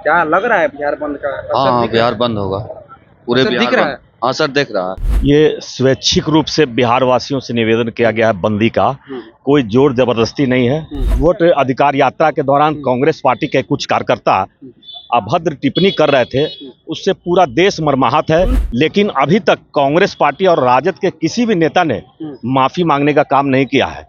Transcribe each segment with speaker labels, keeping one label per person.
Speaker 1: क्या लग रहा है बिहार बंद का असर
Speaker 2: हाँ,
Speaker 1: दिख रहा
Speaker 2: बिहार
Speaker 1: है?
Speaker 2: बंद होगा। पूरे
Speaker 1: असर
Speaker 2: बिहार
Speaker 1: दिख रहा
Speaker 2: बंद।
Speaker 1: है?
Speaker 2: हाँ सर, दिख रहा है।
Speaker 3: ये स्वैच्छिक रूप से बिहार वासियों से निवेदन किया गया है बंदी का, कोई जोर जबरदस्ती नहीं है। वोट अधिकार यात्रा के दौरान कांग्रेस पार्टी के कुछ कार्यकर्ता अभद्र टिप्पणी कर रहे थे, उससे पूरा देश मर्माहत है। लेकिन अभी तक कांग्रेस पार्टी और राजद के किसी भी नेता ने माफी मांगने का काम नहीं किया है।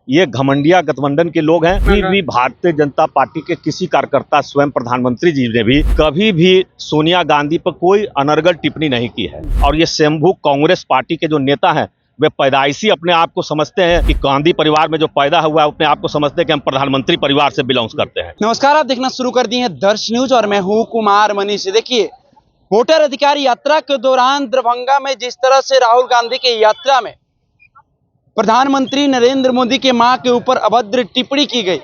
Speaker 3: ये घमंडिया गठबंधन के लोग हैं। फिर भी भारतीय जनता पार्टी के किसी कार्यकर्ता, स्वयं प्रधानमंत्री जी ने भी कभी भी सोनिया गांधी पर कोई अनर्गल टिप्पणी नहीं की है। और ये स्वयंभू कांग्रेस पार्टी के जो नेता हैं, वे पैदाइशी अपने आप को समझते हैं कि गांधी परिवार में जो पैदा हुआ है, अपने आप को समझते हैं कि हम प्रधानमंत्री परिवार से बिलोंग करते हैं।
Speaker 1: नमस्कार, आप देखना शुरू कर दिए हैं दर्श न्यूज और मैं हूं कुमार मनीष। देखिए, वोटर अधिकार यात्रा के दौरान दरभंगा में जिस तरह से राहुल गांधी की यात्रा में प्रधानमंत्री नरेंद्र मोदी के मां के ऊपर अभद्र टिप्पणी की गई,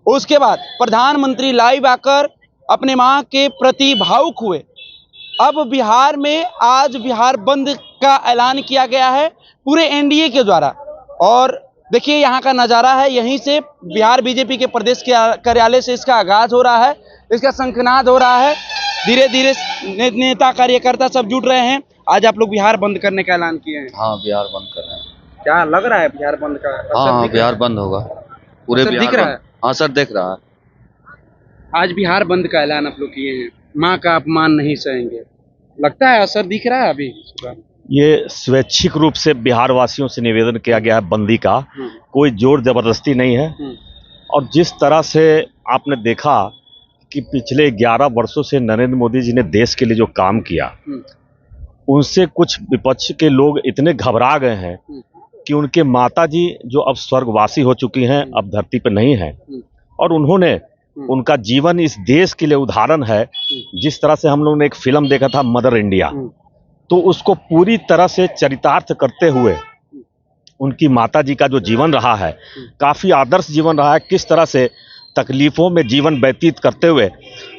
Speaker 1: उसके बाद प्रधानमंत्री लाइव आकर अपने मां के प्रति भावुक हुए। अब बिहार में आज बिहार बंद का ऐलान किया गया है पूरे एनडीए के द्वारा। और देखिए, यहाँ का नज़ारा है, यहीं से बिहार बीजेपी के प्रदेश के कार्यालय से इसका आगाज हो रहा है, इसका शंखनाद हो रहा है। धीरे धीरे नेता कार्यकर्ता सब जुट रहे हैं। आज आप लोग बिहार बंद करने का ऐलान किए हैं।
Speaker 2: हाँ, बिहार बंद कर रहे हैं।
Speaker 1: क्या लग रहा है बिहार बंद का असर
Speaker 2: हाँ,
Speaker 1: दिख रहा
Speaker 2: बिहार
Speaker 1: है?
Speaker 2: बंद होगा। पूरे
Speaker 1: असर
Speaker 2: बिहार
Speaker 1: दिख रहा
Speaker 2: बंद।
Speaker 1: है?
Speaker 2: हाँ सर, दिख रहा है।
Speaker 1: आज बिहार बंद का ऐलान आप लोग किए हैं, माँ का अपमान नहीं सहेंगे, लगता है असर दिख रहा है अभी?
Speaker 3: ये स्वैच्छिक रूप से बिहार वासियों से निवेदन किया गया है बंदी का, कोई जोर जबरदस्ती नहीं है। और जिस तरह से आपने देखा कि पिछले 11 वर्षों से नरेंद्र मोदी जी ने देश के लिए जो काम किया, उनसे कुछ विपक्ष के लोग इतने घबरा गए हैं कि उनके माता जी जो अब स्वर्गवासी हो चुकी हैं, अब धरती पर नहीं है। और उन्होंने उनका जीवन इस देश के लिए उदाहरण है। जिस तरह से हम लोगों ने एक फिल्म देखा था मदर इंडिया, तो उसको पूरी तरह से चरितार्थ करते हुए उनकी माता जी का जो जीवन रहा है, काफ़ी आदर्श जीवन रहा है। किस तरह से तकलीफ़ों में जीवन व्यतीत करते हुए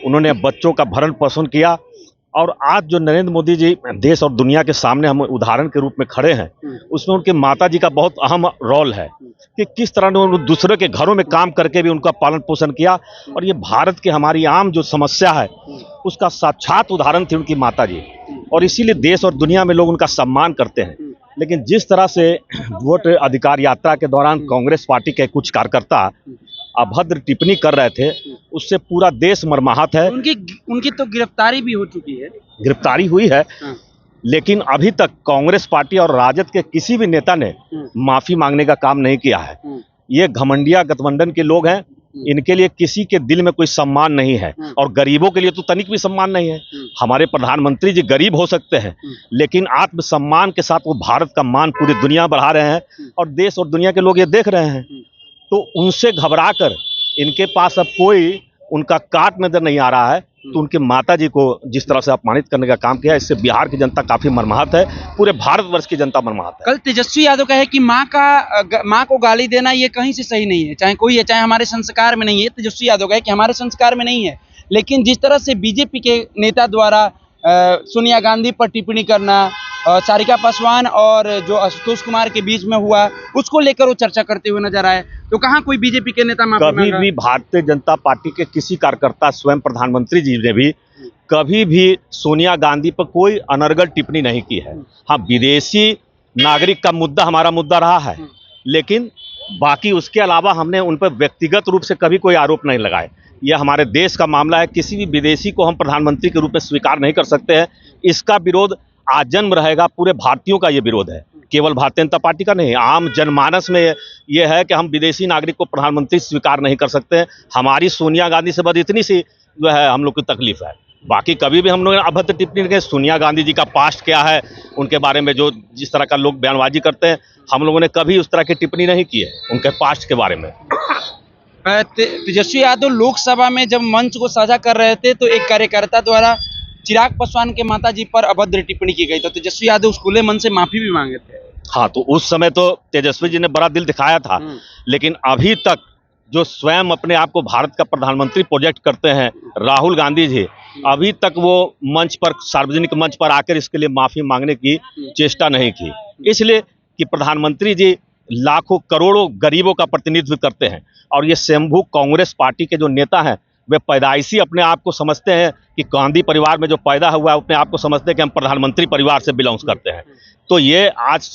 Speaker 3: उन्होंने बच्चों का भरण पोषण किया। और आज जो नरेंद्र मोदी जी देश और दुनिया के सामने हम उदाहरण के रूप में खड़े हैं, उसमें उनके माता जी का बहुत अहम रोल है कि किस तरह ने दूसरे के घरों में काम करके भी उनका पालन पोषण किया। और ये भारत की हमारी आम जो समस्या है, उसका साक्षात उदाहरण थी उनकी माता जी। और इसीलिए देश और दुनिया में लोग उनका सम्मान करते हैं। लेकिन जिस तरह से वोट अधिकार यात्रा के दौरान कांग्रेस पार्टी के कुछ कार्यकर्ता अभद्र टिप्पणी कर रहे थे, उससे पूरा देश मर्माहत है।
Speaker 1: उनकी तो गिरफ्तारी भी हो चुकी है।
Speaker 3: गिरफ्तारी हुई है, लेकिन अभी तक कांग्रेस पार्टी और राजद के किसी भी नेता ने माफी मांगने का काम नहीं किया है। ये घमंडिया गठबंधन के लोग हैं, इनके लिए किसी के दिल में कोई सम्मान नहीं है। और गरीबों के लिए तो तनिक भी सम्मान नहीं है। हमारे प्रधानमंत्री जी गरीब हो सकते हैं, लेकिन आत्मसम्मान के साथ वो भारत का मान पूरी दुनिया बढ़ा रहे हैं। और देश और दुनिया के लोग ये देख रहे हैं, तो उनसे घबराकर इनके पास अब कोई उनका काट नजर नहीं आ रहा है। तो उनके माता जी को जिस तरह से अपमानित करने का काम किया, इससे बिहार की जनता काफी मर्माहत है, पूरे भारतवर्ष की जनता मर्माहत है।
Speaker 1: कल तेजस्वी यादव कहे कि माँ को गाली देना ये कहीं से सही नहीं है, चाहे कोई है, चाहे हमारे संस्कार में नहीं है। तेजस्वी यादव कहे कि हमारे संस्कार में नहीं है। लेकिन जिस तरह से बीजेपी के नेता द्वारा सोनिया गांधी पर टिप्पणी करना, सारिका पासवान और जो आशुतोष कुमार के बीच में हुआ, उसको लेकर वो चर्चा करते हुए नजर आए, तो कहाँ कोई बीजेपी के नेता माफी
Speaker 3: कभी
Speaker 1: मांगा?
Speaker 3: भी भारतीय जनता पार्टी के किसी कार्यकर्ता, स्वयं प्रधानमंत्री जी ने भी कभी भी सोनिया गांधी पर कोई अनर्गल टिप्पणी नहीं की है। हाँ, विदेशी नागरिक का मुद्दा हमारा मुद्दा रहा है, लेकिन बाकी उसके अलावा हमने उन पर व्यक्तिगत रूप से कभी कोई आरोप नहीं लगाए। यह हमारे देश का मामला है, किसी भी विदेशी को हम प्रधानमंत्री के रूप में स्वीकार नहीं कर सकते हैं। इसका विरोध आजन्म रहेगा, पूरे भारतीयों का ये विरोध है, केवल भारतीय जनता पार्टी का नहीं। आम जनमानस में ये है कि हम विदेशी नागरिक को प्रधानमंत्री स्वीकार नहीं कर सकते हैं। हमारी सोनिया गांधी से बस इतनी सी जो है हम लोग की तकलीफ है। बाकी कभी भी हम लोग अभद्र टिप्पणी नहीं। सोनिया गांधी जी का पास्ट क्या है, उनके बारे में जो जिस तरह का लोग बयानबाजी करते हैं, हम लोगों ने कभी उस तरह की टिप्पणी नहीं की है उनके पास्ट के बारे में।
Speaker 1: तेजस्वी यादव लोकसभा में जब मंच को साझा कर रहे थे, तो एक कार्यकर्ता द्वारा चिराग पासवान के माता जी पर अभद्र टिप्पणी की गई, तो तेजस्वी यादव उस खुले मन से माफी भी मांगे थे।
Speaker 3: हाँ, तो उस समय तो तेजस्वी जी ने बड़ा दिल दिखाया था। लेकिन अभी तक जो स्वयं अपने आप को भारत का प्रधानमंत्री प्रोजेक्ट करते हैं राहुल गांधी जी, अभी तक वो मंच पर, सार्वजनिक मंच पर आकर इसके लिए माफी मांगने की चेष्टा नहीं की। इसलिए कि प्रधानमंत्री जी लाखों करोड़ों गरीबों का प्रतिनिधित्व करते हैं। और ये स्वयंभू कांग्रेस पार्टी के जो नेता हैं, वे पैदाइशी अपने आप को समझते हैं कि गांधी परिवार में जो पैदा हुआ है अपने आप को समझते हैं कि हम प्रधानमंत्री परिवार से बिलोंग करते हैं। तो ये आज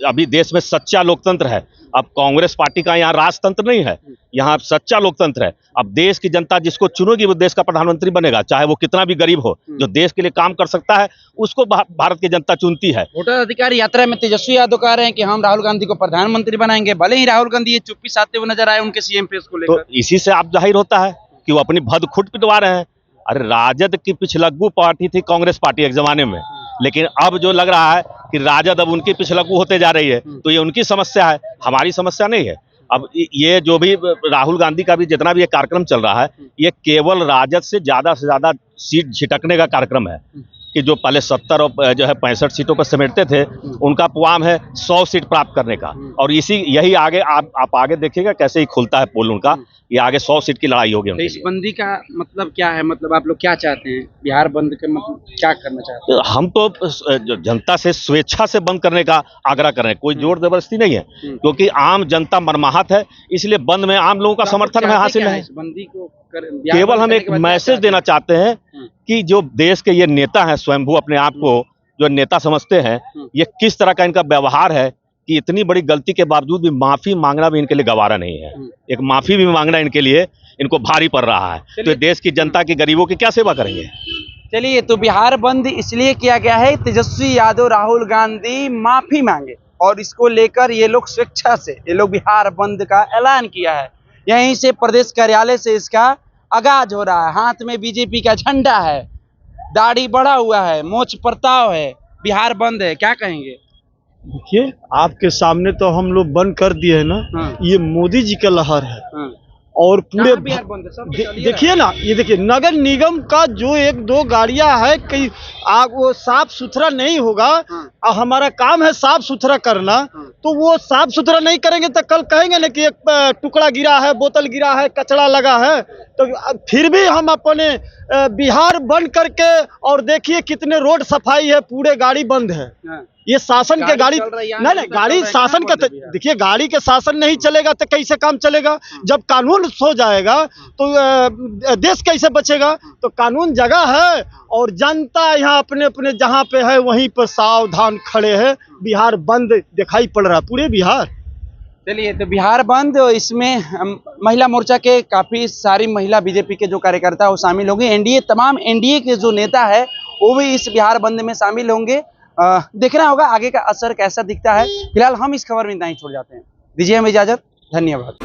Speaker 3: अभी देश में सच्चा लोकतंत्र है। अब कांग्रेस पार्टी का यहाँ राजतंत्र नहीं है, यहाँ सच्चा लोकतंत्र है। अब देश की जनता जिसको चुनेगी वो देश का प्रधानमंत्री बनेगा, चाहे वो कितना भी गरीब हो। जो देश के लिए काम कर सकता है उसको भारत की जनता चुनती है।
Speaker 1: वोटर अधिकार यात्रा में तेजस्वी यादव कह रहे हैं कि हम राहुल गांधी को प्रधानमंत्री बनाएंगे, भले ही राहुल गांधी ये चुप्पी साधते हुए नजर आए उनके सीएम फेस को लेकर।
Speaker 3: तो इसी से आप जाहिर होता है कि वो अपनी भद खुद पिटवा रहे हैं। अरे राजद की पिछलग्गू पार्टी थी कांग्रेस पार्टी एक जमाने में, लेकिन अब जो लग रहा है कि राजद अब उनकी पिछलग्गू होते जा रही है, तो ये उनकी समस्या है, हमारी समस्या नहीं है। अब ये जो भी राहुल गांधी का भी जितना भी ये कार्यक्रम चल रहा है, ये केवल राजद से ज्यादा सीट झिटकने का कार्यक्रम है कि जो पहले 70 और जो है 65 सीटों पर समेटते थे, उनका प्वाम है 100 सीट प्राप्त करने का। और यही आगे आप आगे देखिएगा कैसे ही खुलता है पोल उनका, ये आगे 100 सीट की लड़ाई होगी।
Speaker 1: तो इस बंदी का मतलब क्या है? मतलब आप लोग क्या चाहते हैं? बिहार बंद के मतलब क्या करना चाहते हैं?
Speaker 3: हम तो जनता से स्वेच्छा से बंद करने का आग्रह कर रहे हैं, कोई जोर जबरदस्ती नहीं है, क्योंकि आम जनता मरमाहत है, इसलिए बंद में आम लोगों का समर्थन है हासिल है।
Speaker 1: बंदी को
Speaker 3: केवल हम एक मैसेज देना चाहते हैं कि जो देश के ये नेता हैं, स्वयंभू अपने आप को जो नेता समझते हैं, ये किस तरह का इनका व्यवहार है कि इतनी बड़ी गलती के बावजूद भी माफी मांगना भी इनके लिए गवारा नहीं है। एक माफी भी मांगना इनके लिए इनको भारी पड़ रहा है। तो देश की जनता की गरीबों की क्या सेवा करेंगे?
Speaker 1: चलिए, तो बिहार बंद इसलिए किया गया है तेजस्वी यादव राहुल गांधी माफी मांगे, और इसको लेकर ये लोग स्वेच्छा से ये लोग बिहार बंद का ऐलान किया है। यहीं से प्रदेश कार्यालय से इसका आगाज हो रहा है। हाथ में बीजेपी का झंडा है, दाढ़ी बढ़ा हुआ है, मोछ परताव है, बिहार बंद है। क्या कहेंगे?
Speaker 4: देखिए, आपके सामने तो हम लोग बंद कर दिए है ना। ये मोदी जी का लहर है। और पूरे देखिए ना, ये देखिए नगर निगम का जो 1-2 गाड़ियां है, कई वो साफ सुथरा नहीं होगा। और हमारा काम है साफ सुथरा करना, तो वो साफ सुथरा नहीं करेंगे तो कल कहेंगे ना कि एक टुकड़ा गिरा है, बोतल गिरा है, कचरा लगा है। तो फिर भी हम अपने बिहार बंद करके, और देखिए कितने रोड सफाई है, पूरे गाड़ी बंद है। ये शासन के गाड़ी नहीं, गाड़ी शासन का। देखिए, गाड़ी के शासन नहीं चलेगा तो कैसे काम चलेगा? जब कानून सो जाएगा तो देश कैसे बचेगा? तो कानून जगह है, और जनता यहाँ अपने अपने जहाँ पे है वहीं पर सावधान खड़े है। बिहार बंद दिखाई पड़ रहा है पूरे बिहार।
Speaker 1: चलिए, तो बिहार बंद, इसमें महिला मोर्चा के काफी सारी महिला बीजेपी के जो कार्यकर्ता वो शामिल होंगे। एनडीए तमाम एनडीए के जो नेता है वो भी इस बिहार बंद में शामिल होंगे। देखना होगा आगे का असर कैसा दिखता है। फिलहाल हम इस खबर में इतना ही छोड़ जाते हैं। दीजिए हमें इजाजत। धन्यवाद।